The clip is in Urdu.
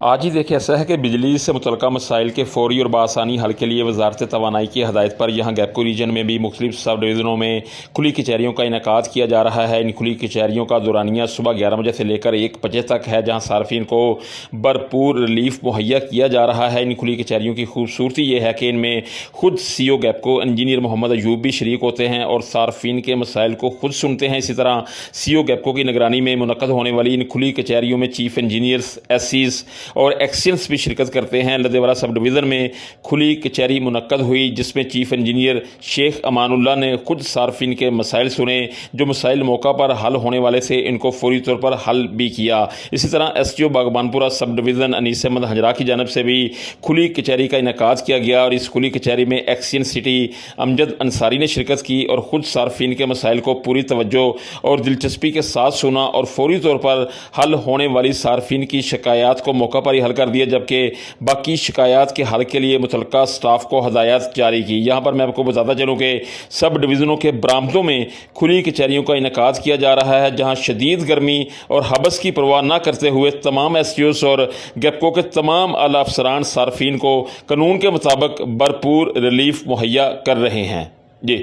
آج ہی دیکھیں ایسا ہے کہ بجلی سے متعلقہ مسائل کے فوری اور بآسانی حل کے لیے وزارت توانائی کی ہدایت پر یہاں گیپکو ریجن میں بھی مختلف سب ڈویژنوں میں کھلی کچہریوں کا انعقاد کیا جا رہا ہے۔ ان کھلی کچہریوں کا دورانیہ صبح 11 بجے سے لے کر 1 بجے تک ہے، جہاں صارفین کو بھرپور ریلیف مہیا کیا جا رہا ہے۔ ان کھلی کچہریوں کی خوبصورتی یہ ہے کہ ان میں خود سی او گیپکو انجینئر محمد ایوب بھی شریک ہوتے ہیں اور صارفین کے مسائل کو خود سنتے ہیں۔ اسی طرح سی او گیپکو کی نگرانی میں منعقد ہونے والی ان کھلی کچہریوں میں چیف انجینئرز، ایس سیز اور ایکسینس بھی شرکت کرتے ہیں۔ لدھیواڑہ سب ڈویژن میں کھلی کچہری منعقد ہوئی، جس میں چیف انجینئر شیخ امان اللہ نے خود صارفین کے مسائل سنے، جو مسائل موقع پر حل ہونے والے تھے ان کو فوری طور پر حل بھی کیا۔ اسی طرح S T O Baghbanpura sub division Anees Ahmed Hijra کی جانب سے بھی کھلی کچہری کا انعقاد کیا گیا اور اس کھلی کچہری میں ایکسین سٹی امجد انصاری نے شرکت کی اور خود صارفین کے مسائل کو پوری توجہ اور دلچسپی کے ساتھ سنا اور فوری طور پر حل ہونے والی صارفین کی شکایات کو موقع پر ہی حل کر دیا، جبکہ باقی شکایات کے حل کے لیے متعلقہ سٹاف کو ہدایات جاری کی۔ یہاں پر میں آپ کو بتاتا چلوں کہ سب ڈویژنوں کے برآمدوں میں کھلی کچہریوں کا انعقاد کیا جا رہا ہے، جہاں شدید گرمی اور حبس کی پرواہ نہ کرتے ہوئے تمام ایس ٹی اوز اور گیپکو کے تمام اعلیٰ افسران صارفین کو قانون کے مطابق بھرپور ریلیف مہیا کر رہے ہیں۔ جی